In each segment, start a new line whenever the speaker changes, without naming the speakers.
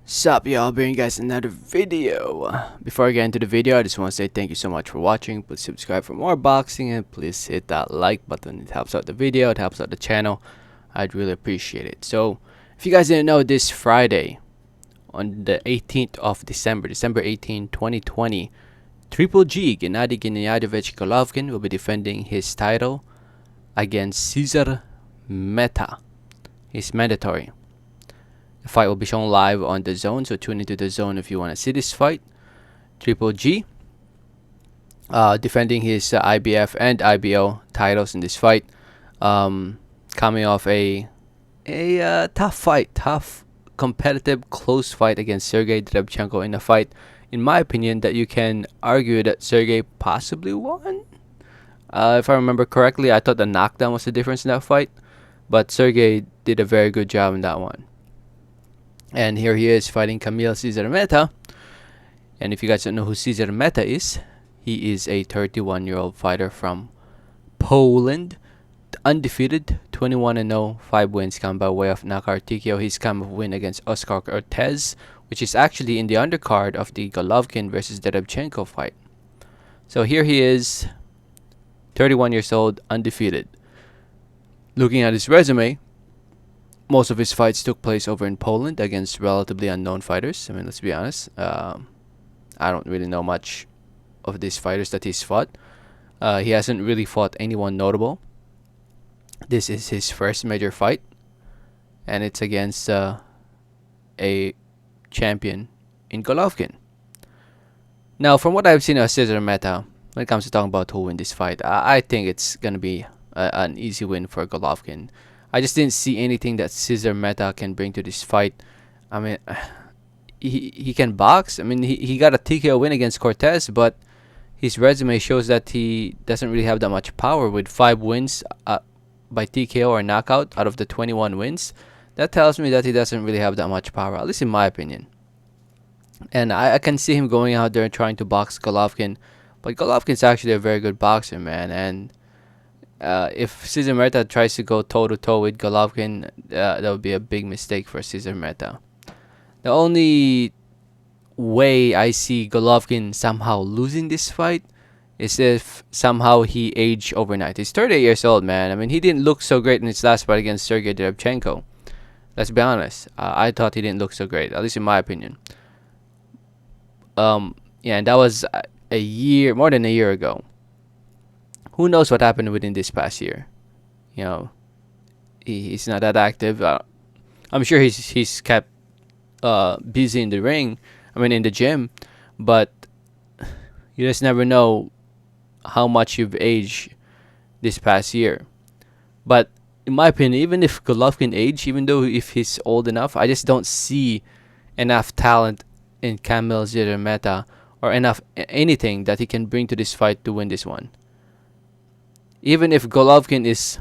Sup y'all, bringing you guys another video. Before I get into the video, I just want to say thank you so much for watching. Please subscribe for more boxing and please hit that like button. It helps out the video, it helps out the channel. I'd really appreciate it. So if you guys didn't know, this Friday on the 18th of December 18, 2020, Triple G, Gennadiy Golovkin will be defending his title against Szeremeta. It's mandatory. The fight will be shown live on the Zone, so tune into the Zone if you want to see this fight. Triple G defending his IBF and IBO titles in this fight. Coming off a tough fight, tough, competitive, close fight against Sergey Derevchenko in a fight, in my opinion, that you can argue that Sergey possibly won. If I remember correctly, I thought the knockdown was the difference in that fight, but Sergey did a very good job in that one. And here he is fighting Kamil Szeremeta. And if you guys don't know who Szeremeta is, he is a 31-year-old fighter from Poland. Undefeated, 21-0, 5 wins come by way of knockout TKO. He's come of win against Oscar Cortez, which is actually in the undercard of the Golovkin versus Derevchenko fight. So here he is, 31 years old, undefeated. Looking at his resume, most of his fights took place over in Poland against relatively unknown fighters. I mean, let's be honest. I don't really know much of these fighters that he's fought. He hasn't really fought anyone notable. This is his first major fight, and it's against a champion in Golovkin. Now, from what I've seen of Szeremeta, when it comes to talking about who will win this fight, I think it's going to be an easy win for Golovkin. I just didn't see anything that Szeremeta can bring to this fight. I mean, he can box. I mean, he got a TKO win against Cortez, but his resume shows that he doesn't really have that much power with 5 wins by TKO or knockout out of the 21 wins. That tells me that he doesn't really have that much power, at least in my opinion. And I can see him going out there and trying to box Golovkin, but Golovkin's actually a very good boxer, man, and if Szeremeta tries to go toe-to-toe with Golovkin, that would be a big mistake for Szeremeta. The only way I see Golovkin somehow losing this fight is if somehow he aged overnight. He's 38 years old, man. I mean, he didn't look so great in his last fight against Sergey Derevchenko. Let's be honest. I thought he didn't look so great, at least in my opinion. Yeah, and that was more than a year ago. Who knows what happened within this past year? You know, he's not that active. I'm sure he's kept busy in the ring. I mean, in the gym, but you just never know how much you've aged this past year. But in my opinion, even if Golovkin aged, even though if he's old enough, I just don't see enough talent in Kamil Szeremeta or enough anything that he can bring to this fight to win this one. Even if Golovkin is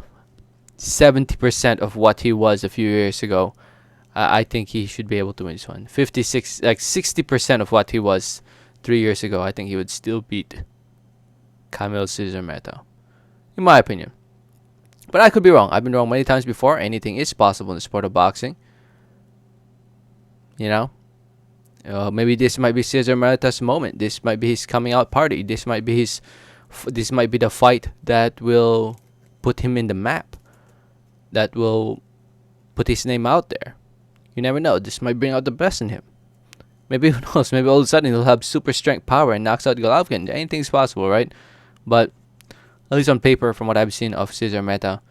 70% of what he was a few years ago, I think he should be able to win this one. 60% of what he was 3 years ago, I think he would still beat Kamil Szeremeta, in my opinion. But I could be wrong. I've been wrong many times before. Anything is possible in the sport of boxing. You know, maybe this might be Szeremeta's moment. This might be his coming out party. This might be the fight that will put him in the map, that will put his name out there. You never know. This might bring out the best in him. Maybe, who knows, maybe all of a sudden he'll have super strength power and knocks out Golovkin. Anything's possible, right? But at least on paper, from what I've seen of Szeremeta,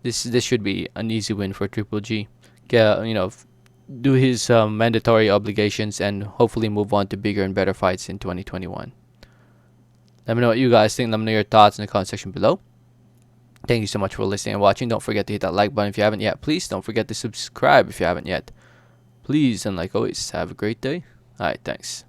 this should be an easy win for Triple G. Do his mandatory obligations and hopefully move on to bigger and better fights in 2021. Let me know what you guys think. Let me know your thoughts in the comment section below. Thank you so much for listening and watching. Don't forget to hit that like button if you haven't yet. Please don't forget to subscribe if you haven't yet. Please, and like always, have a great day. Alright, thanks.